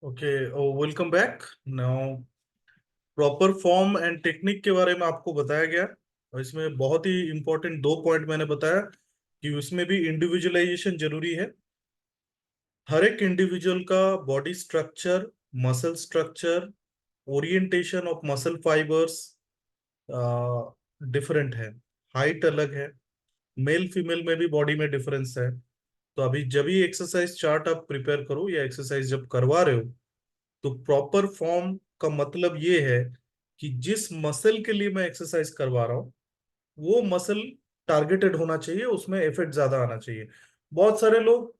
Okay, welcome back. Now proper form and technique के बारे में आपको बताया गया और इसमें बहुत ही इंपॉर्टेंट दो पॉइंट मैंने बताया कि उसमें भी इंडिविजुअलाइजेशन जरूरी है। हर एक इंडिविजुअल का body structure, muscle structure, orientation of muscle fibres different है। हाइट अलग है, मेल फीमेल में भी बॉडी में डिफरेंस है। तो अभी जब भी एक्सरसाइज चार्ट आप प्रिपेयर करो या एक्सरसाइज जब करवा रहे हो, तो प्रॉपर फॉर्म का मतलब ये है कि जिस मसल के लिए मैं एक्सरसाइज करवा रहा हूँ वो मसल टारगेटेड होना चाहिए, उसमें इफेक्ट ज्यादा आना चाहिए। बहुत सारे लोग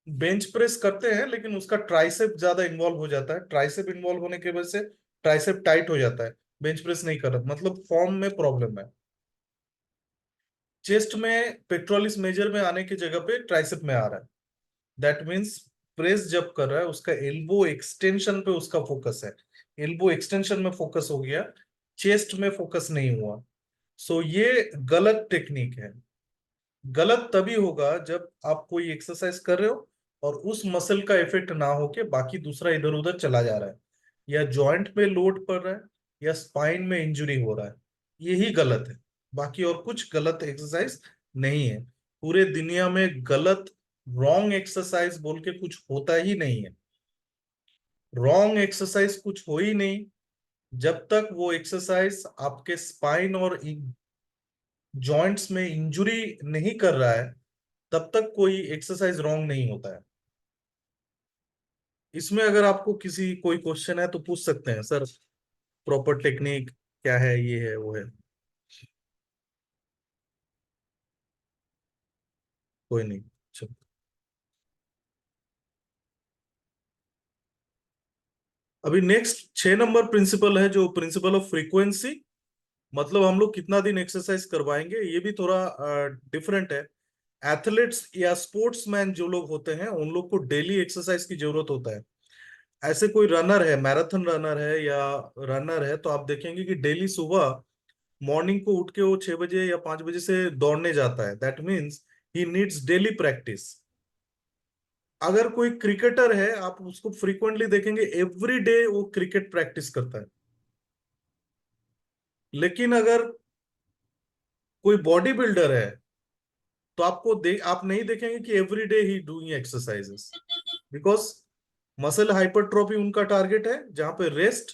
बेंच प्रेस करते हैं लेकिन उसका ट्राइसेप ज्यादा इन्वॉल्व हो जाता है। ट्राइसेप इन्वॉल्व होने की वजह से ट्राइसेप टाइट हो जाता है, बेंच प्रेस नहीं कर रहा, मतलब फॉर्म में प्रॉब्लम है। चेस्ट में पेक्टोरलिस मेजर में आने की जगह पे ट्राइसेप में आ रहा है। दैट मीन्स प्रेस जब कर रहा है उसका एल्बो एक्सटेंशन पे उसका फोकस है। एल्बो एक्सटेंशन में फोकस हो गया, चेस्ट में फोकस नहीं हुआ। सो ये गलत टेक्निक है। गलत तभी होगा जब आप कोई एक्सरसाइज कर रहे हो और उस मसल का इफेक्ट ना होके बाकी दूसरा इधर उधर चला जा रहा है, या जॉइंट पे लोड पड़ रहा है, या स्पाइन में इंजुरी हो रहा है। यही गलत है, बाकी और कुछ गलत एक्सरसाइज नहीं है। पूरे दुनिया में गलत, रॉन्ग एक्सरसाइज बोल के कुछ होता ही नहीं है। रॉन्ग एक्सरसाइज कुछ हो ही नहीं जब तक वो एक्सरसाइज आपके स्पाइन और जॉइंट्स में इंजुरी नहीं कर रहा है, तब तक कोई एक्सरसाइज रॉन्ग नहीं होता है। इसमें अगर आपको किसी कोई क्वेश्चन है तो पूछ सकते हैं, सर प्रॉपर टेक्निक क्या है, ये है वो है। कोई नहीं, चलो। अभी नेक्स्ट 6 नंबर प्रिंसिपल है, जो प्रिंसिपल ऑफ फ्रीक्वेंसी। मतलब हम लोग कितना दिन एक्सरसाइज करवाएंगे, ये भी थोड़ा डिफरेंट है। एथलीट्स या स्पोर्ट्समैन जो लोग होते हैं उन लोग को डेली एक्सरसाइज की जरूरत होता है। ऐसे कोई रनर है, मैराथन रनर है या रनर है, तो आप देखेंगे कि डेली सुबह मॉर्निंग को उठ के वो 6 बजे या 5 बजे से दौड़ने जाता है। That means he needs daily practice. अगर कोई क्रिकेटर है, आप उसको फ्रीक्वेंटली देखेंगे, एवरी डे वो क्रिकेट प्रैक्टिस करता है। लेकिन अगर कोई बॉडी बिल्डर है तो आप नहीं देखेंगे कि every day he doing exercises, because muscle hypertrophy उनका टारगेट है, जहां पे रेस्ट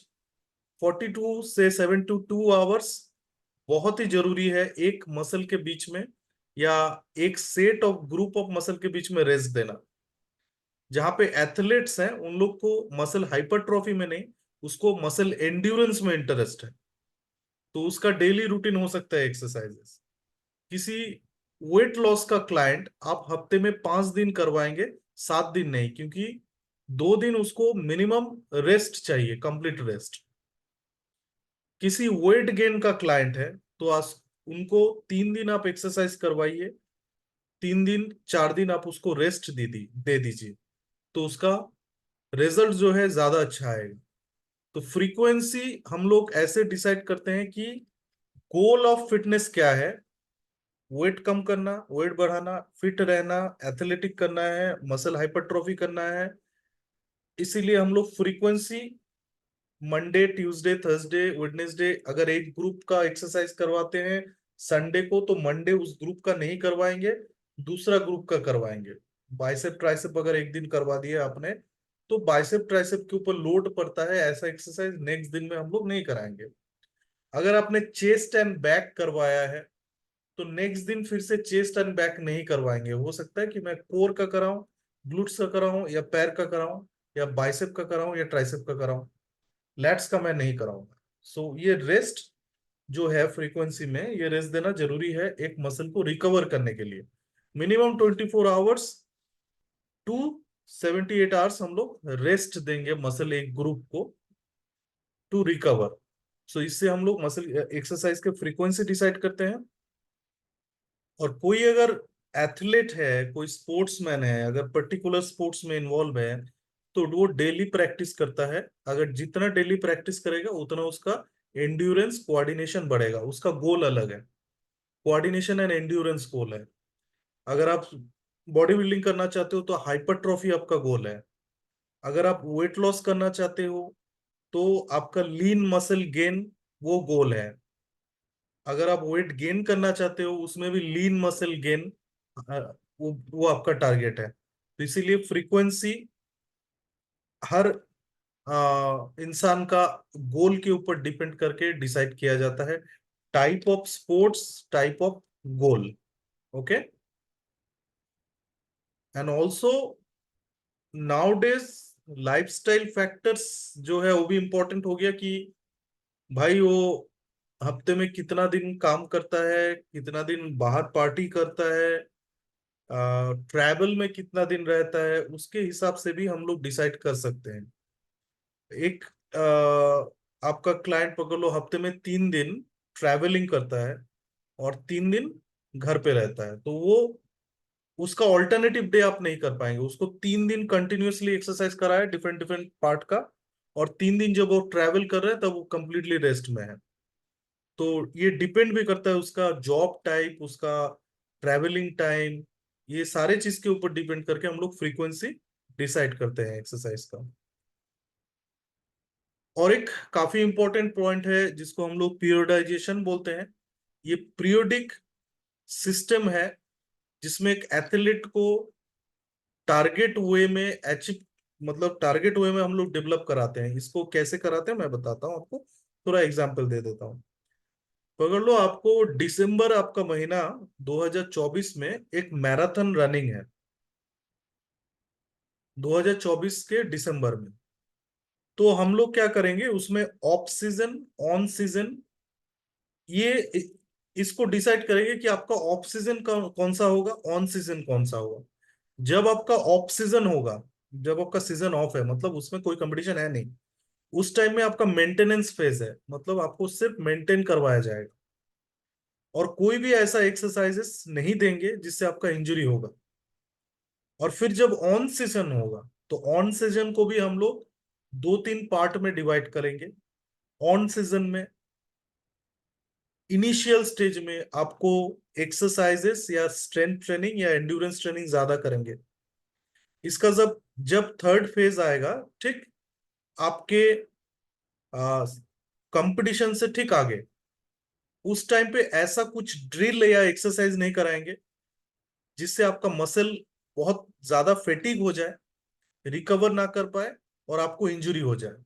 42 से 72 आवर्स बहुत ही जरूरी है एक मसल के बीच में, या एक set of group of muscle के बीच में रेस्ट देना। जहां पे एथलीट्स हैं उन लोग को मसल हाइपरट्रॉफी में नहीं, उसको मसल एंड्योरेंस में इंटरेस्ट है। तो उसका डेली रूटीन हो सकता है एक्सरसाइजेस। किसी वेट लॉस का क्लाइंट आप हफ्ते में 5 दिन करवाएंगे, 7 दिन नहीं, क्योंकि 2 दिन उसको मिनिमम रेस्ट चाहिए, कंप्लीट रेस्ट। किसी वेट गेन का क्लाइंट है तो उनको 3 दिन आप एक्सरसाइज करवाइए, 3 दिन 4 दिन आप उसको रेस्ट दे दीजिए, तो उसका रिजल्ट जो है ज्यादा अच्छा आएगा। तो फ्रीक्वेंसी हम लोग ऐसे डिसाइड करते हैं कि गोल ऑफ फिटनेस क्या है। वेट कम करना, वेट बढ़ाना, फिट रहना, एथलेटिक करना है, मसल हाइपरट्रॉफी करना है। इसीलिए हम लोग frequency Monday, Tuesday, Thursday, Wednesday अगर एक ग्रुप का एक्सरसाइज करवाते हैं संडे को, तो मंडे उस ग्रुप का नहीं करवाएंगे, दूसरा ग्रुप का करवाएंगे। बाइसेप ट्राइसेप अगर एक दिन करवा दिया आपने, तो बाइसेप ट्राइसेप के ऊपर लोड पड़ता है, ऐसा एक्सरसाइज नेक्स्ट दिन में हम लोग नहीं कराएंगे। अगर आपने चेस्ट एंड बैक करवाया है तो नेक्स्ट दिन फिर से चेस्ट एंड बैक नहीं करवाएंगे। हो सकता है कि मैं कोर का कराऊं, ग्लूट्स का कराऊं, या पैर का कराऊं, या बाइसेप का कराऊं, या ट्राइसेप का कराऊं, लैट्स का मैं नहीं कराऊंगा। सो ये रेस्ट जो है फ्रीक्वेंसी में, ये रेस्ट देना जरूरी है एक मसल को रिकवर करने के लिए। मिनिमम 24 आवर्स टू 78 आवर्स हम लोग रेस्ट देंगे मसल एक ग्रुप को, टू रिकवर। सो इससे हम लोग मसल एक्सरसाइज के फ्रीक्वेंसी डिसाइड करते हैं। और कोई अगर एथलीट है, कोई स्पोर्ट्समैन है, अगर पर्टिकुलर स्पोर्ट्स में इन्वॉल्व है, तो वो डेली प्रैक्टिस करता है। अगर जितना डेली प्रैक्टिस करेगा उतना उसका एंड्योरेंस, कोऑर्डिनेशन बढ़ेगा। उसका गोल अलग है, कोऑर्डिनेशन एंड एंड्योरेंस गोल है। अगर आप बॉडी बिल्डिंग करना चाहते हो तो हाइपरट्रॉफी आपका गोल है। अगर आप वेट लॉस करना चाहते हो तो आपका लीन मसल गेन वो गोल है। अगर आप वेट गेन करना चाहते हो उसमें भी लीन मसल गेन वो आपका टारगेट है। तो इसीलिए फ्रीक्वेंसी हर इंसान का गोल के ऊपर डिपेंड करके डिसाइड किया जाता है। Type of sports, type of goal. Okay. And also nowadays lifestyle factors जो है वो भी इंपॉर्टेंट हो गया कि भाई वो हफ्ते में कितना दिन काम करता है, कितना दिन बाहर पार्टी करता है, ट्रैवल में कितना दिन रहता है, उसके हिसाब से भी हम लोग डिसाइड कर सकते हैं। एक आपका क्लाइंट पकड़ लो हफ्ते में 3 दिन ट्रैवलिंग करता है और 3 दिन घर पे रहता है, तो वो उसका ऑल्टरनेटिव डे आप नहीं कर पाएंगे। उसको 3 दिन कंटिन्यूअसली एक्सरसाइज करा है डिफरेंट डिफरेंट पार्ट का, और 3 दिन जब वो ट्रैवल कर रहा है तब वो कंप्लीटली रेस्ट में है। तो ये डिपेंड भी करता है उसका जॉब टाइप, उसका ट्रैवलिंग टाइम, ये सारे चीज के ऊपर डिपेंड करके हम लोग फ्रीक्वेंसी डिसाइड करते हैं एक्सरसाइज का। और एक काफी इंपॉर्टेंट पॉइंट है जिसको हम लोग पीरियोडाइजेशन बोलते हैं। ये पीरियोडिक सिस्टम है जिसमें एक एथलीट को टारगेट वे में अचीव, मतलब टारगेट वे में हम लोग डेवलप कराते हैं। इसको कैसे कराते हैं मैं बताता हूँ आपको, थोड़ा एग्जांपल दे देता हूँ। पकड़ लो आपको दिसंबर आपका महीना 2024 में एक मैराथन रनिंग है, 2024 के दिसंबर में। तो हम लोग क्या करेंगे उसमें, ऑफ सीजन, ऑन सीजन, ये इसको डिसाइड करेंगे कि आपका ऑफ सीजन कौन सा होगा, ऑन सीजन कौन सा होगा। जब आपका ऑफ सीजन होगा, जब आपका सीजन ऑफ है मतलब उसमें कोई कंपटीशन है नहीं, उस टाइम में आपका मेंटेनेंस फेज है, मतलब आपको सिर्फ मेंटेन करवाया जाएगा और कोई भी ऐसा एक्सरसाइजेस नहीं देंगे जिससे आपका इंजरी होगा। और फिर जब ऑन सीजन होगा तो ऑन सीजन को भी हम लोग 2-3 पार्ट में डिवाइड करेंगे। ऑन सीजन में इनिशियल स्टेज में आपको एक्सरसाइजेस या स्ट्रेंथ ट्रेनिंग या एंड्योरेंस ट्रेनिंग ज्यादा करेंगे। इसका जब जब थर्ड फेज आएगा, ठीक, आपके कंपटीशन से ठीक आगे, उस टाइम पे ऐसा कुछ ड्रिल या एक्सरसाइज नहीं कराएंगे जिससे आपका मसल बहुत ज्यादा फेटिक हो जाए, रिकवर ना कर पाए और आपको इंजरी हो जाए।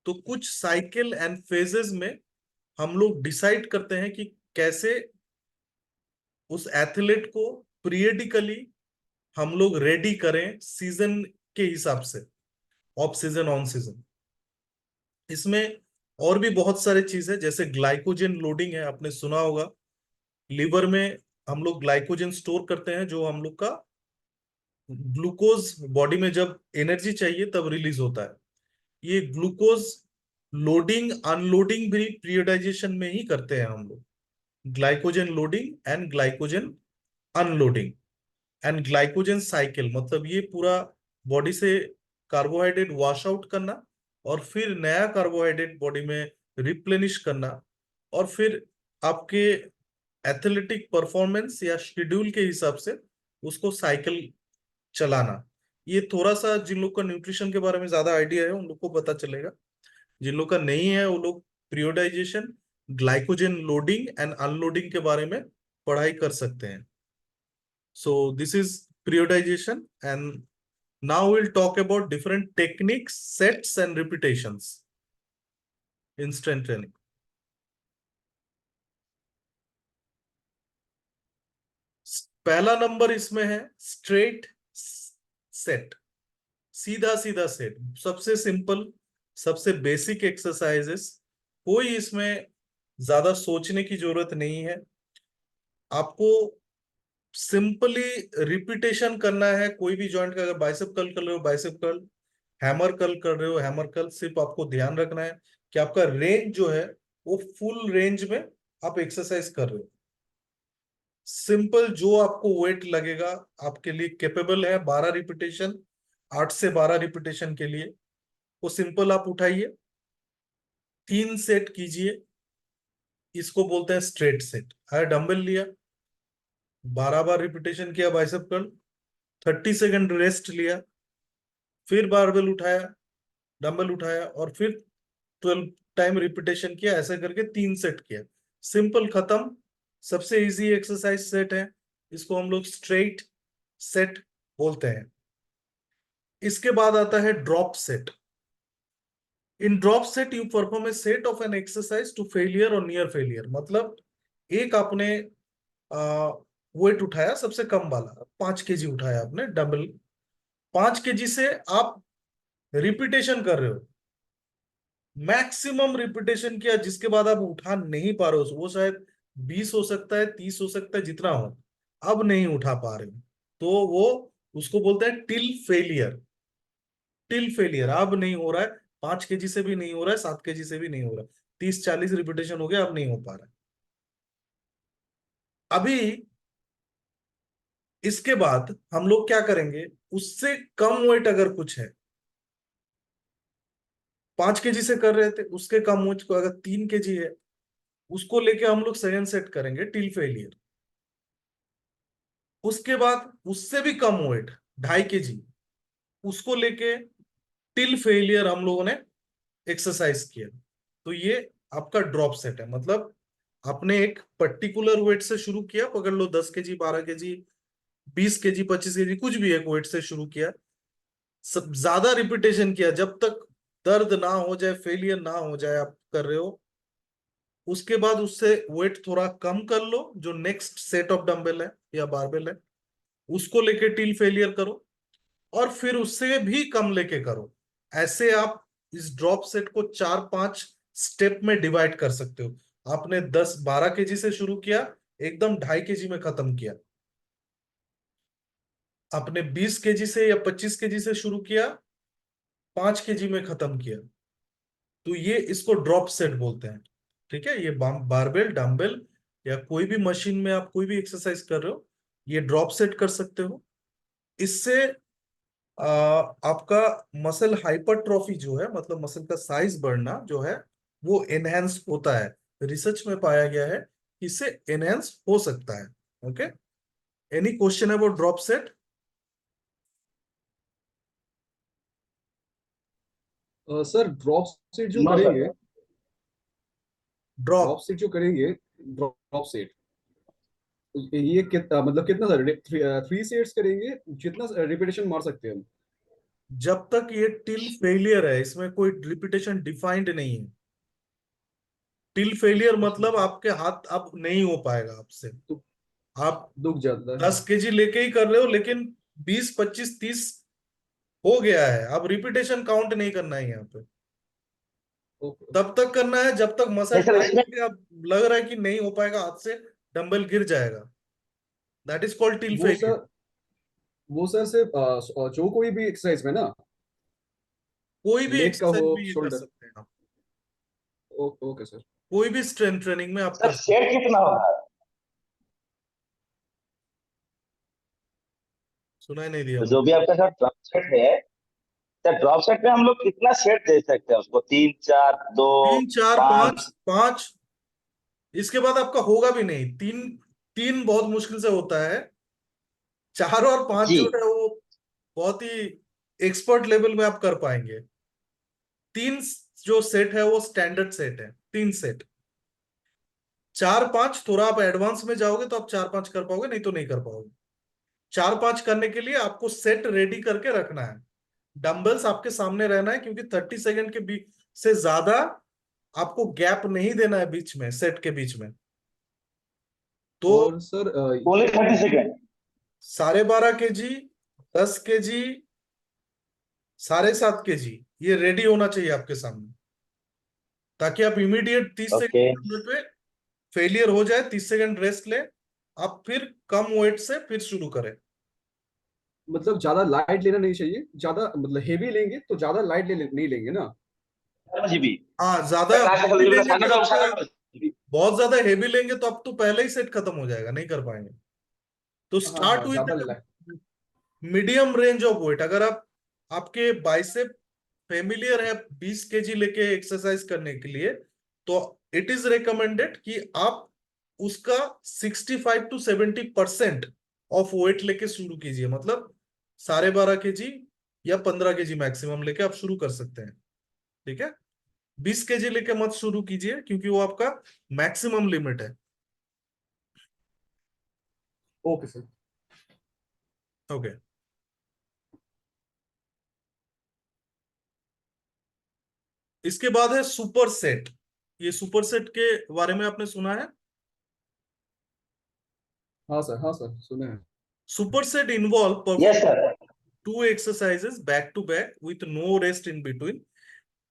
तो कुछ साइकिल एंड फेजेस में हम लोग डिसाइड करते हैं कि कैसे उस एथलीट को पीरियडिकली हम लोग रेडी करें सीजन के हिसाब से, ऑफ सीजन, ऑन सीजन। इसमें और भी बहुत सारे चीज है, जैसे ग्लाइकोजन लोडिंग है, आपने सुना होगा। लिवर में हम लोग ग्लाइकोजन स्टोर करते हैं जो हम लोग का ग्लूकोज बॉडी में जब एनर्जी चाहिए तब रिलीज होता है। ये ग्लूकोज लोडिंग अनलोडिंग भी पीरियोडाइजेशन में ही करते हैं हम लोग। Glycogen loading and glycogen unloading and glycogen cycle, मतलब ये पूरा बॉडी से कार्बोहाइड्रेट वॉश आउट करना और फिर नया कार्बोहाइड्रेट बॉडी में रिप्लेनिश करना, और फिर आपके एथलेटिक परफॉर्मेंस या शेड्यूल के हिसाब से उसको साइकिल चलाना। ये थोड़ा सा जिन लोग का न्यूट्रिशन के बारे में ज्यादा आइडिया है उन लोग को पता चलेगा, जिन लोग का नहीं है वो लोग पीरियोडाइजेशन, ग्लाइकोजन लोडिंग एंड अनलोडिंग के बारे में पढ़ाई कर सकते हैं। सो this is periodization, and now we'll talk about different techniques, sets and repetitions in strength training. पहला नंबर इसमें है स्ट्रेट सेट, सीधा सीधा सेट, सबसे सिंपल, सबसे बेसिक एक्सरसाइजेस। कोई इसमें ज्यादा सोचने की जरूरत नहीं है। आपको सिंपली रिपीटेशन करना है। कोई भी जॉइंट का, अगर बाइसेप कर्ल कर रहे हो बाइसेप कर्ल, हैमर कर्ल कर रहे हो हैमर कर्ल, सिर्फ आपको ध्यान रखना है कि आपका रेंज जो है वो फुल रेंज में आप एक्सरसाइज कर रहे हो। सिंपल जो आपको वेट लगेगा आपके लिए केपेबल है, 12 रिपीटेशन, 8 से 12 रिपीटेशन के लिए वो सिंपल आप उठाइए, 3 सेट कीजिए। इसको बोलते हैं स्ट्रेट सेट। है डंबल लिया, 12 बार रिपीटेशन किया बाइसेप कर्ल, 30 सेकंड रेस्ट लिया, फिर बारबेल उठाया, डंबल उठाया, और फिर 12 टाइम रिपीटेशन किया, ऐसे करके 3 सेट किया। सिंपल, खत्म। सबसे इजी एक्सरसाइज सेट है, इसको हम लोग स्ट्रेट सेट बोलते हैं। इसके बाद आता है drop set. In drop set you perform a set of an exercise to failure और नियर फेलियर। मतलब एक आपने वेट उठाया, सबसे कम वाला 5 केजी उठाया आपने डंबल, 5 केजी से आप रिपीटेशन कर रहे हो, मैक्सिमम रिपीटेशन किया, जिसके बाद आप उठा नहीं पा रहे हो, वो शायद 20 हो सकता है, 30 हो सकता है, जितना हो, अब नहीं उठा पा रहे हो, तो वो उसको बोलते हैं टिल फेलियर। टिल फेलियर, अब नहीं हो रहा है, 5 केजी से भी नहीं हो रहा है, 7 केजी से भी नहीं हो रहा है, 30-40 रिपीटेशन हो गया, अब नहीं हो पा रहा है। अभी इसके बाद हम लोग क्या करेंगे, उससे कम वेट अगर कुछ है, 5 केजी से कर रहे थे, उसके कम वेट को अगर 3 केजी है, उसको लेके हम लोग सेकंड सेट करेंगे टिल फेलियर। उसके बाद उससे भी कम वेट, 2.5 केजी, उसको लेके टिल फेलियर हम लोगों ने एक्सरसाइज किया। तो ये आपका ड्रॉप सेट है। मतलब आपने एक पर्टिकुलर वेट से शुरू किया, पकड़ लो 10 केजी, 12 केजी, 20 केजी, 25 केजी, कुछ भी एक वेट से शुरू किया, सब ज्यादा रिपीटेशन किया, जब तक दर्द ना हो जाए, फेलियर ना हो जाए, आप कर रहे हो। उसके बाद उससे वेट थोड़ा कम कर लो, जो नेक्स्ट सेट ऑफ डंबल है या बारबेल है, उसको लेके टिल फेलियर करो, और फिर उससे भी कम लेके करो। ऐसे आप इस ड्रॉप सेट को 4-5 स्टेप में डिवाइड कर सकते हो। आपने 10-12 केजी से शुरू किया, एकदम 2.5 केजी में खत्म किया। आपने 20 केजी से या 25 केजी से शुरू किया, 5 केजी में खत्म किया, तो ये इसको ड्रॉप सेट बोलते हैं। ठीक है, ये बारबेल, डंबल या कोई भी मशीन में आप कोई भी एक्सरसाइज कर रहे हो, ये ड्रॉप सेट कर सकते हो। इससे आपका मसल हाइपरट्रॉफी जो है, मतलब मसल का साइज बढ़ना जो है, वो एनहेंस होता है। रिसर्च में पाया गया है कि इससे एनहेंस हो सकता है। Okay, any question about drop set? Sir drop seat जो नो सर। करेंगे, ड्रॉप, ड्रॉप सीट जो करेंगे, ड्रॉप सीट ये कितना, मतलब कितना सर, 3 सेट्स करेंगे, जितना रिपीटेशन मार सकते हैं हम? जब तक ये टिल फेलियर है, इसमें कोई रिपीटेशन डिफाइंड नहीं है। टिल फेलियर मतलब आपके हाथ अब नहीं हो पाएगा आपसे। तो आप दुख जाता है। 10 केजी लेके ही कर रहे हो, लेकिन 20, 25, 30 हो गया है, अब रिपीटेशन काउंट नहीं करना है यहाँ पे। ओके। तब तक करना है जब तक नहीं मसल सर, टाइट इसमें है, अब लग रहा है कि नहीं हो पाएगा हाथ से, डंबल गिर जाएगा, दैट इज कॉल्ड टिल वो फेलियर। सर वो सर सिर्फ जो कोई भी एक्सरसाइज में ना, कोई भी लेग का हो, एक्सरसाइज में ये कर शोल्डर। सकते हैं आप, ओके सर। कोई भी स्ट्रेंथ ट्रेनिंग में आप सर कर सकते सेट कितना होगा? हैं। सुनाई नहीं दिया तो मुझे। जो भी आपका सर ड्रॉप सेट है, सर ड्रॉप सेट में हम लोग कितना सेट दे सकते हैं उसको? 3, 4, 2, 3, 4, 5, 5? 5, इसके बाद आपका होगा भी नहीं। तीन, तीन बहुत मुश्किल से होता है। 4 और 5 जी। जो है वो बहुत ही एक्सपर्ट लेवल में आप कर पाएंगे। 3 जो सेट है वो स्टैंडर्ड सेट है, 3 सेट। 4-5 थोड़ा आप एडवांस में जाओगे तो आप 4-5 कर पाओगे, नहीं तो नहीं कर पाओगे। 4-5 करने के लिए आपको सेट रेडी करके रखना है, डंबल्स आपके सामने रहना है, क्योंकि 30 सेकंड के बीच से ज्यादा आपको गैप नहीं देना है बीच में, सेट के बीच में। तो और sir only 30 second? 12.5 KG, 10 KG, 7.5 KG, ये रेडी होना चाहिए आपके सामने, ताकि आप इमीडिएट तीस ओके। सेकंड पे फेलियर हो जाए, 30 सेकंड रेस्ट ले, आप फिर कम वेट से फिर शुरू करें। मतलब ज्यादा लाइट लेना नहीं चाहिए, ज्यादा मतलब हेवी लेंगे तो ज्यादा लाइट नहीं लेंगे ना? 4 GB? हाँ, ज्यादा सर लास्ट हेवी कर लेंगे तो साढ़े आपका, 9 GB। बहुत ज्यादा हेवी लेंगे तो अब तो पहले ही सेट खत्म हो जाएगा, नहीं कर पाएंगे। तो हाँ स्टार्ट हाँ, विद ज्यादा light. Medium range of weight. अगर आप, आपके बाइसेप फेमिलियर है 20 केजी लेके एक्सरसाइज करने के लिए, तो इट इज रिकमेंडेड कि आप उसका 65 to 70% ऑफ वेट लेके शुरू कीजिए। मतलब 12.5 केजी या 15 kg मैक्सिमम लेके आप शुरू कर सकते हैं। ठीक है, 20 kg लेके मत शुरू कीजिए, क्योंकि वो आपका मैक्सिमम लिमिट है। Okay sir. ओके, इसके बाद है सुपर सेट। ये सुपर सेट के बारे में आपने सुना है? हाँ सर सुने हैं। Super set involve yes perform sir. two exercises back to back with no rest in between.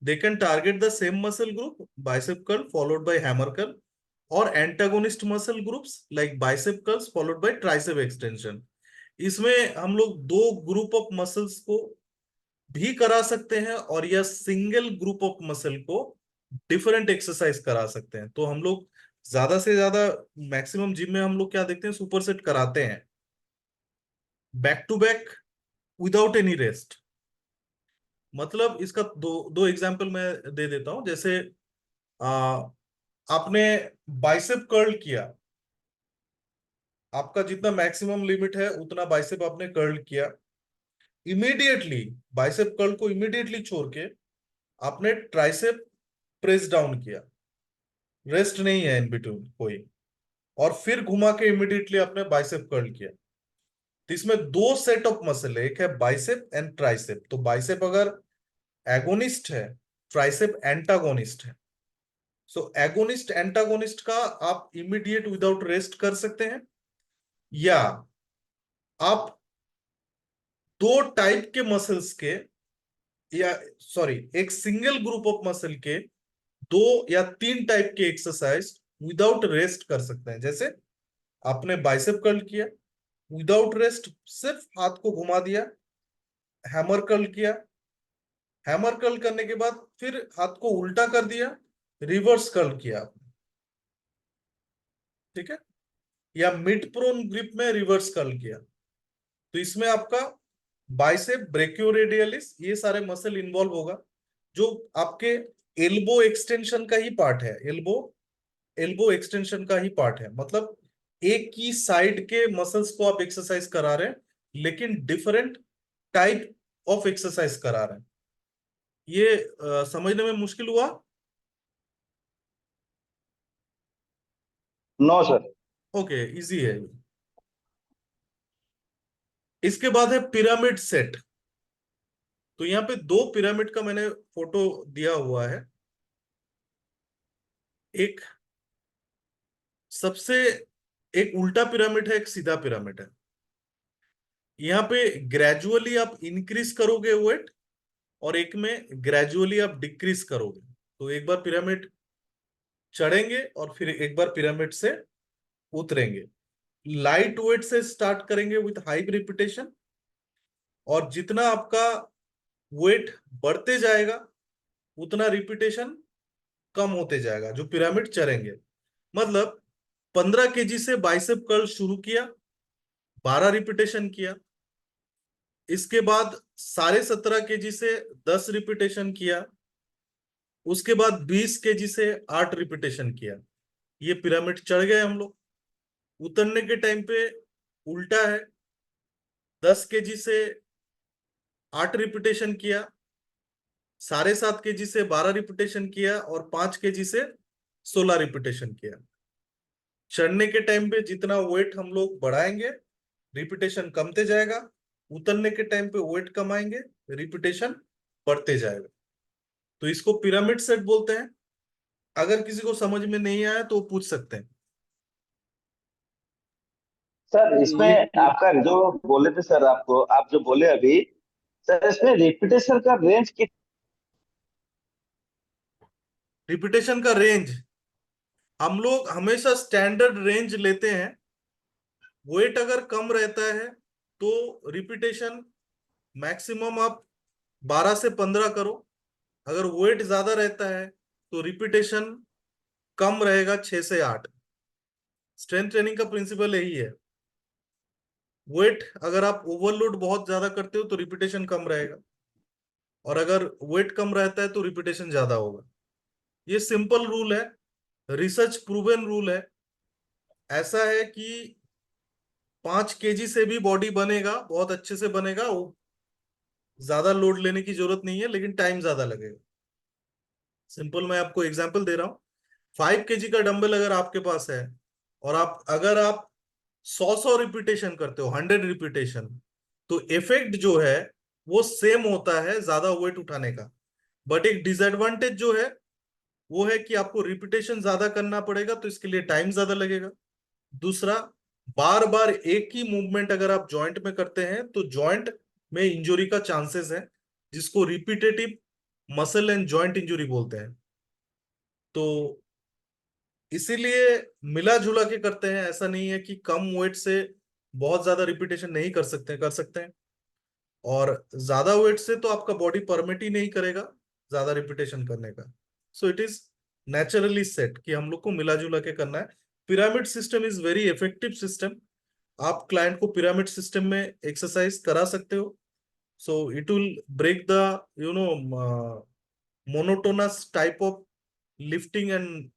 They can target the same muscle group, bicep curl followed by hammer curl, or antagonist muscle groups like bicep curls followed by tricep extension. इसमें हम लोग दो group of muscles को भी करा सकते हैं, और या सिंगल ग्रुप ऑफ मसल को डिफरेंट एक्सरसाइज करा सकते हैं। तो हम लोग ज्यादा से ज्यादा मैक्सिमम जिम में हम लोग क्या देखते हैं, सुपर सेट कराते हैं back to back without any rest. मतलब इसका दो दो एग्जांपल मैं दे देता हूं। जैसे आ, आपने बाइसेप कर्ल किया, आपका जितना मैक्सिमम लिमिट है उतना बाइसेप आपने कर्ल किया, इमीडिएटली बाइसेप कर्ल को इमीडिएटली छोड़ के आपने ट्राइसेप प्रेस डाउन किया, रेस्ट नहीं है इन बिटवीन कोई, और फिर घुमा के इमीडिएटली आपने बाइसेप कर्ल किया। तो इसमें दो सेट ऑफ मसल है, एक है बाइसेप एंड ट्राइसेप। तो बाइसेप अगर एगोनिस्ट है, ट्राइसेप एंटागोनिस्ट है। सो एगोनिस्ट एंटागोनिस्ट का आप इमीडिएट विदाउट रेस्ट कर सकते हैं, या आप दो टाइप के मसल्स के, या सॉरी एक सिंगल ग्रुप ऑफ मसल के दो या तीन टाइप के एक्सरसाइज विदाउट रेस्ट कर सकते हैं। जैसे आपने बाइसेप कर्ल किया, विदाउट रेस्ट सिर्फ हाथ को घुमा दिया, हैमर कर्ल किया, हैमर कर्ल करने के बाद फिर हाथ को उल्टा कर दिया, रिवर्स कर्ल किया आपने। ठीक है, या मिड प्रोन ग्रिप में रिवर्स कर्ल किया। तो इसमें आपका बाइसेप, ब्रेकियोरेडियलिस, ये सारे मसल इन्वॉल्व होगा, जो आपके एल्बो एक्सटेंशन का ही पार्ट है। एल्बो एल्बो एक्सटेंशन का ही पार्ट है। मतलब एक ही साइड के मसल्स को आप एक्सरसाइज करा रहे हैं, लेकिन डिफरेंट टाइप ऑफ एक्सरसाइज करा रहे हैं। ये समझने में मुश्किल हुआ? No sir. ओके, इजी है ये। इसके बाद है पिरामिड सेट। तो यहाँ पे दो पिरामिड का मैंने फोटो दिया हुआ है। एक सबसे एक उल्टा पिरामिड है, एक सीधा पिरामिड है। यहाँ पे ग्रेजुअली आप इंक्रीज करोगे वेट, और एक में ग्रेजुअली आप डिक्रीज करोगे। तो एक बार पिरामिड चढ़ेंगे और फिर एक बार पिरामिड से उतरेंगे। लाइट वेट से स्टार्ट करेंगे विथ हाई रिपीटेशन, और जितना आपका वेट बढ़ते जाएगा उतना रिपीटेशन कम होते जाएगा जो पिरामिड चढ़ेंगे। मतलब 15 kg से बाइसेप कर्ल शुरू किया, 12 रिपीटेशन किया, इसके बाद 17.5 kg से 10 रिपीटेशन किया, उसके बाद 20 kg से 8 रिपीटेशन किया। ये पिरामिड चढ़ गए हम लोग। उतरने के टाइम पे उल्टा है, 10 kg से 8 रिपीटेशन किया, 7.5 kg से 12 रिपीटेशन किया, और 5 kg से 16 रिपीटेशन किया। चढ़ने के टाइम पे जितना वेट हम लोग बढ़ाएंगे रिपीटेशन कमते जाएगा, उतरने के टाइम पे वेट कमाएंगे, रिपीटेशन बढ़ते जाएगा। तो इसको पिरामिड सेट बोलते हैं। अगर किसी को समझ में नहीं आया तो पूछ सकते हैं। सर इसमें ये आपका जो बोले थे सर, आपको आप जो बोले अभी, सर इसमें रिपीटेशन का रेंज कितना? रिपीटेशन का रेंज हम लोग हमेशा स्टैंडर्ड रेंज लेते हैं। वेट अगर कम रहता है तो रिपीटेशन मैक्सिमम आप 12 से 15 करो। अगर वेट ज्यादा रहता है तो रिपीटेशन कम रहेगा, 6 से 8। स्ट्रेंथ ट्रेनिंग का प्रिंसिपल यही है। वेट अगर आप ओवरलोड बहुत ज्यादा करते हो तो रिपीटेशन कम रहेगा, और अगर वेट कम रहता है तो रिपीटेशन ज्यादा होगा। ये सिंपल रूल है, रिसर्च प्रूवन रूल है। ऐसा है कि 5 kg से भी बॉडी बनेगा, बहुत अच्छे से बनेगा। ज्यादा लोड लेने की जरूरत नहीं है, लेकिन टाइम ज्यादा लगेगा। सिंपल मैं आपको एग्जांपल दे रहा हूँ। 5 kg का डंबल अगर आपके पास है, और अगर आप 100 रिपीटेशन करते हो, 100 रिपीटेशन, तो इफेक्ट जो है वो सेम होता है ज्यादा वेट उठाने का। बट एक डिसएडवांटेज जो है वो है कि आपको रिपीटेशन ज्यादा करना पड़ेगा, तो इसके लिए टाइम ज्यादा लगेगा। दूसरा, बार बार एक ही मूवमेंट अगर आप जॉइंट में करते हैं तो जॉइंट में इंजरी का चांसेस है, जिसको repetitive muscle and joint injury बोलते हैं। तो इसीलिए मिला जुला के करते हैं। ऐसा नहीं है कि कम वेट से बहुत ज्यादा रिपीटेशन नहीं कर सकते, कर सकते हैं। और ज्यादा वेट से तो आपका बॉडी परमिट ही नहीं करेगा ज्यादा रिपीटेशन करने का। So it is naturally set कि हम लोग को मिला जुला के करना है। Pyramid system is very effective system. आप क्लाइंट को पिरामिड सिस्टम में एक्सरसाइज करा सकते हो। So it will break the you know monotonous type of lifting and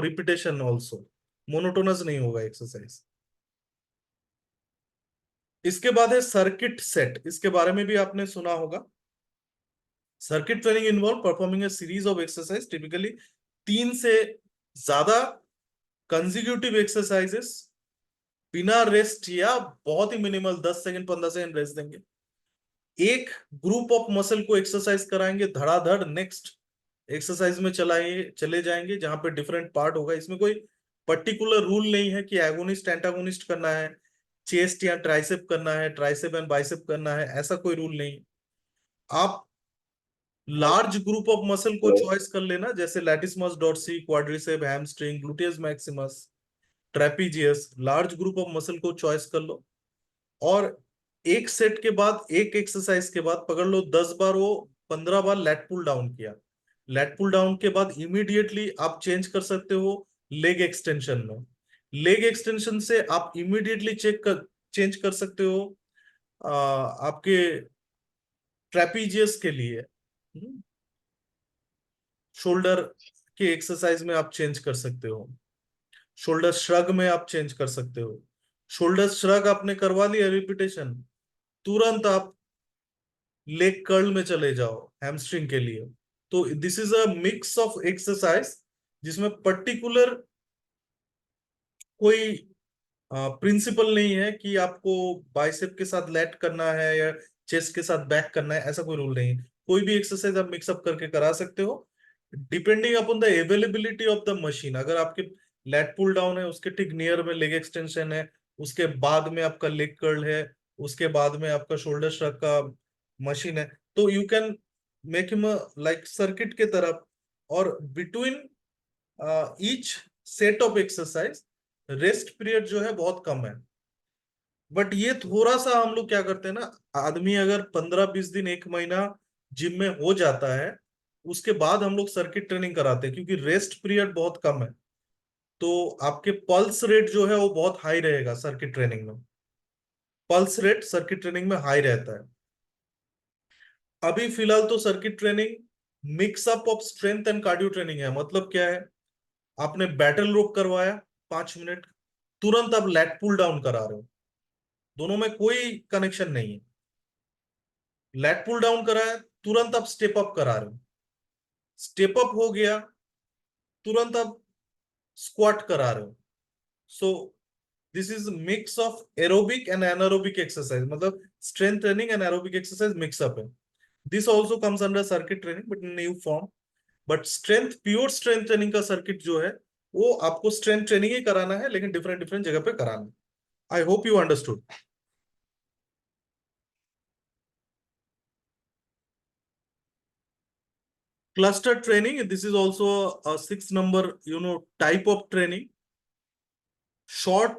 repetition also. Monotonous नहीं होगा एक्सरसाइज। इसके बाद है सर्किट सेट। इसके बारे में भी आपने सुना होगा। Circuit training involve performing A series of exercise, typically 3 से ज्यादा कंजिक्यूटिव एक्सरसाइजेस बिना रेस्ट, या बहुत ही मिनिमल 10 सेकंड 15 सेकंड रेस्ट देंगे। एक ग्रुप ऑफ मसल को एक्सरसाइज कराएंगे, धड़ाधड़ नेक्स्ट एक्सरसाइज में चले जाएंगे, जहां पे डिफरेंट पार्ट होगा। इसमें कोई पर्टिकुलर रूल नहीं है कि एगोनिस्ट एंटागोनिस्ट करना है, चेस्ट या ट्राइसेप करना है, ट्राइसेप एंड बाइसेप करना है, ऐसा कोई रूल नहीं। आप लार्ज ग्रुप ऑफ मसल को चॉइस कर लेना, जैसे latissimus dorsi, quadricep, hamstring, gluteus maximus, trapezius. Large group of muscle को चॉइस कर लो, और एक सेट के बाद, एक एक्सरसाइज के बाद पकड़ लो 10 बार वो 15 बार लैट पुल डाउन किया। लैट पुल डाउन के बाद इमीडिएटली आप चेंज कर सकते हो लेग एक्सटेंशन में। लेग एक्सटेंशन से आप इमीडिएटली चेंज कर सकते हो आपके ट्रेपीजियस के लिए। शोल्डर के एक्सरसाइज में आप चेंज कर सकते हो, शोल्डर श्रग में आप चेंज कर सकते हो। शोल्डर श्रग आपने करवा लिया रिपीटेशन, तुरंत आप लेग कर्ल में चले जाओ हैमस्ट्रिंग के लिए। तो this is a mix of exercise, जिसमें पर्टिकुलर कोई प्रिंसिपल नहीं है कि आपको बाइसेप के साथ लैट करना है या चेस्ट के साथ बैक करना है, ऐसा कोई रूल नहीं। कोई भी एक्सरसाइज आप मिक्सअप करके करा सकते हो, depending upon the availability of the machine. अगर आपके लैट पुल डाउन है, उसके ठीक नियर में लेग एक्सटेंशन है, उसके बाद में आपका लेग कर्ल है, उसके बाद में आपका शोल्डर श्रग का मशीन है, तो you can make him like circuit के तरफ। और between each set of exercise rest period जो है बहुत कम है। बट ये थोड़ा सा हम लोग क्या करते हैं ना, आदमी अगर 15-20 दिन, 1 महीना जिम में हो जाता है, उसके बाद हम लोग सर्किट ट्रेनिंग कराते हैं, क्योंकि रेस्ट पीरियड बहुत कम है। तो आपके पल्स रेट जो है वो बहुत हाई रहेगा सर्किट ट्रेनिंग में। पल्स रेट सर्किट ट्रेनिंग में हाई रहता है। अभी फिलहाल तो circuit training mix up of strength and cardio training है। मतलब क्या है, आपने बैटल रोप करवाया 5 मिनट, तुरंत आप लैट पुल डाउन करा रहे हो, दोनों में कोई कनेक्शन नहीं है। लैट पुल डाउन कराया, तुरंत आप स्टेप अप करा रहे हो, स्टेप अप हो गया, तुरंत आप स्क्वाट करा रहे हो। So this is mix of aerobic and anaerobic exercise, मतलब strength training and aerobic exercise mix up है। This also comes under circuit training but in new form. But strength, pure strength training का circuit जो है, वो आपको strength training ही कराना है, लेकिन डिफरेंट डिफरेंट जगह पे कराना है। I hope you understood. Cluster training, this is also a 6 number, type of training. Short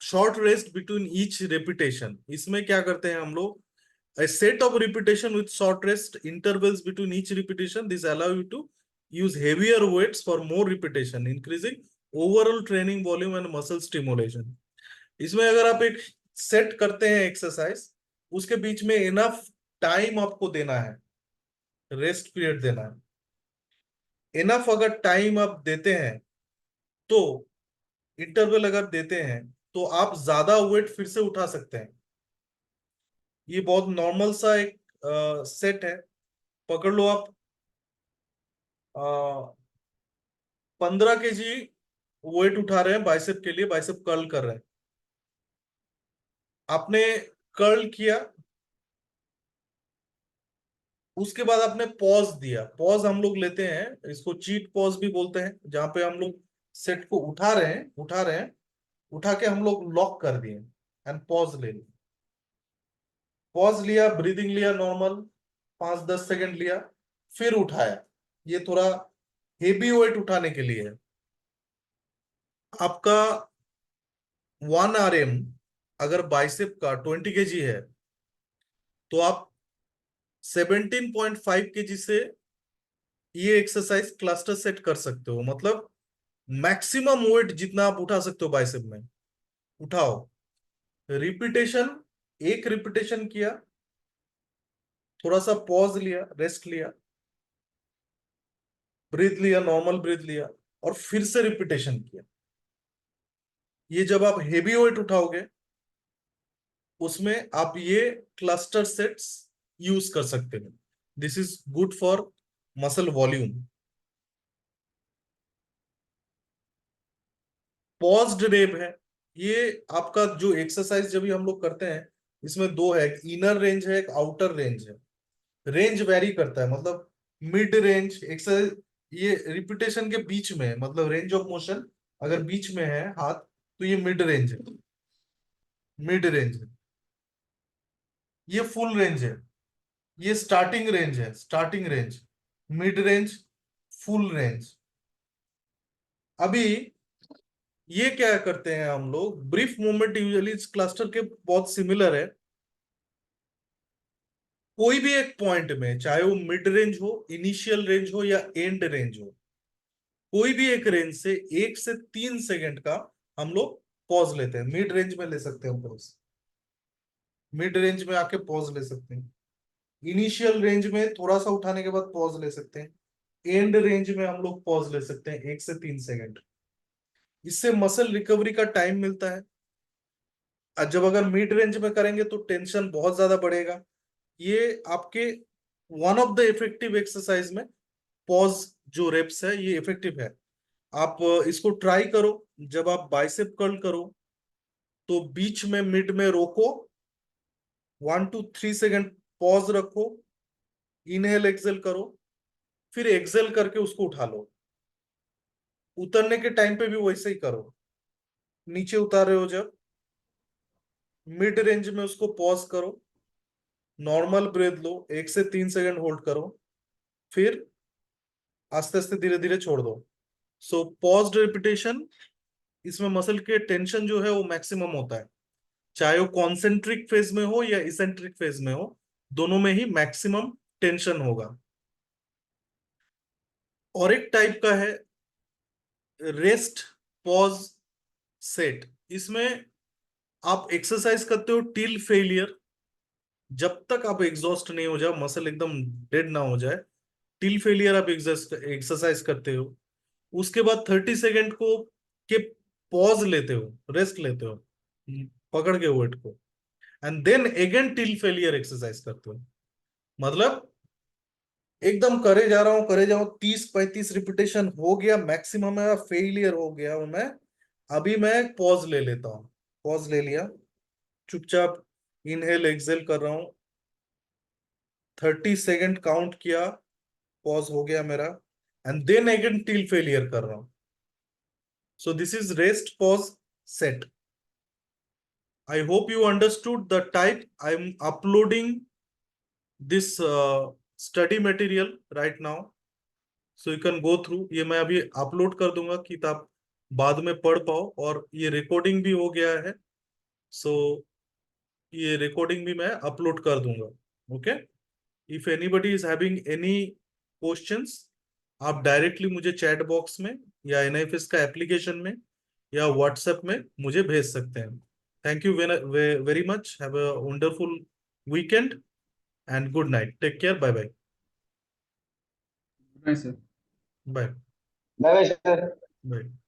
short rest between each repetition. इसमें क्या करते हैं हम लोग, a set of repetition with short rest intervals between each repetition. This allow you to use heavier weights for more repetition, increasing overall training volume and muscle stimulation. इसमें अगर आप एक सेट करते हैं एक्सरसाइज, उसके बीच में इनफ टाइम आपको देना है, रेस्ट पीरियड देना है। इनफ अगर टाइम आप देते हैं, तो इंटरवल अगर देते हैं, तो आप ज्यादा वेट फिर से उठा सकते हैं। ये बहुत नॉर्मल सा एक सेट है। पकड़ लो आप 15 kg वेट उठा रहे हैं बाइसेप के लिए, बाइसेप कर्ल कर रहे हैं। आपने कर्ल किया, उसके बाद आपने पॉज दिया। पॉज हम लोग लेते हैं, इसको चीट पॉज भी बोलते हैं, जहां पे हम लोग सेट को उठा रहे हैं, उठा के हम लोग लॉक कर दिए एंड पॉज ले लिया। पॉज लिया, ब्रीदिंग लिया नॉर्मल, 5-10 सेकंड लिया, फिर उठाया। ये थोड़ा हेवी वेट उठाने के लिए है। आपका 1 RM अगर बाइसेप का 20 kg है, तो आप 17.5 kg से ये एक्सरसाइज क्लस्टर सेट कर सकते हो। मतलब मैक्सिमम वेट जितना आप उठा सकते हो बाइसेप में उठाओ। रिपीटेशन, एक रिपीटेशन किया, थोड़ा सा पॉज लिया, रेस्ट लिया, ब्रीथ लिया, नॉर्मल ब्रीथ लिया, और फिर से रिपीटेशन किया। ये जब आप हेवी वेट उठाओगे उसमें आप ये क्लस्टर सेट्स यूज कर सकते हो। This is good for muscle volume. Paused rape है ये। आपका जो एक्सरसाइज जब भी हम लोग करते हैं, इसमें दो है, एक इनर रेंज है, एक आउटर रेंज है। रेंज वेरी करता है, मतलब मिड रेंज एक्सरसाइज, ये रिपीटेशन के बीच में है, मतलब रेंज ऑफ मोशन अगर बीच में है हाथ, तो ये मिड रेंज है। मिड रेंज है, ये फुल रेंज है। ये स्टार्टिंग रेंज है, starting range, mid range, full range. अभी ये क्या करते हैं हम लोग, ब्रीफ मूवमेंट यूजुअली इस क्लस्टर के बहुत सिमिलर है। कोई भी एक पॉइंट में, चाहे वो मिड रेंज हो, इनिशियल रेंज हो, या एंड रेंज हो, कोई भी एक रेंज से 1 से 3 सेकंड का हम लोग पॉज लेते हैं। मिड रेंज में ले सकते हैं पॉज, मिड रेंज में आके पॉज ले सकते हैं, इनिशियल रेंज में थोड़ा सा उठाने के बाद पॉज ले सकते हैं, एंड रेंज में हम लोग पॉज ले सकते हैं 1 से 3 सेकंड। इससे मसल रिकवरी का टाइम मिलता है। और जब अगर मिड रेंज में करेंगे तो टेंशन बहुत ज्यादा बढ़ेगा। ये आपके one of the effective exercise में पॉज जो रेप्स है ये इफेक्टिव है। आप इसको ट्राई करो। जब आप बाइसेप कर्ल करो तो बीच में मिड में रोको, 1 to 3 सेकंड पॉज रखो, इनहेल एक्सेल करो, फिर एक्सेल करके उसको उठा लो। उतरने के टाइम पे भी वैसे ही करो। नीचे उतार रहे हो जब, मिड रेंज में उसको पॉज करो, नॉर्मल ब्रेथ लो, 1 से 3 सेकंड होल्ड करो, फिर आस्ते आस्ते धीरे धीरे छोड़ दो। सो पॉज्ड रिपीटेशन, इसमें मसल के टेंशन जो है वो मैक्सिमम होता है, चाहे वो कॉन्सेंट्रिक फेज में हो या इसेंट्रिक फेज में हो, दोनों में ही मैक्सिमम टेंशन होगा। और एक टाइप का है रेस्ट पॉज सेट। इसमें आप एक्सरसाइज करते हो टिल फेलियर, जब तक आप एग्जॉस्ट नहीं हो जाओ, मसल एकदम डेड ना हो जाए, टिल फेलियर आप एक्सरसाइज करते हो। उसके बाद 30 सेकेंड को के पॉज लेते हो, रेस्ट लेते हो, पकड़ के वेट को, and then again till failure exercise करते हो। मतलब एकदम करे जा रहा हूं, करे जाऊं, 30-35 रिपीटेशन हो गया मैक्सिमम है, फेलियर हो गया हूं मैं, अभी मैं पॉज ले लेता हूं। पॉज ले लिया, चुपचाप इनहेल एक्सेल कर रहा हूं, 30 सेकेंड काउंट किया, पॉज हो गया मेरा, and then again till failure कर रहा हूं। So this is rest pause set. I hope you understood the type. I'm uploading this study material right now, so you can go through. ये मैं अभी अपलोड कर दूंगा कि आप बाद में पढ़ पाओ, और ये रिकॉर्डिंग भी हो गया है, सो ये रिकॉर्डिंग भी मैं अपलोड कर दूंगा। Okay, if anybody is having any questions, आप डायरेक्टली मुझे चैट बॉक्स में या एनआईएफएस का एप्लीकेशन में या व्हाट्सएप में मुझे भेज सकते हैं। Thank you very much, have a wonderful weekend and good night, take care, bye bye. नहीं sir. Bye bye bye sir. Bye.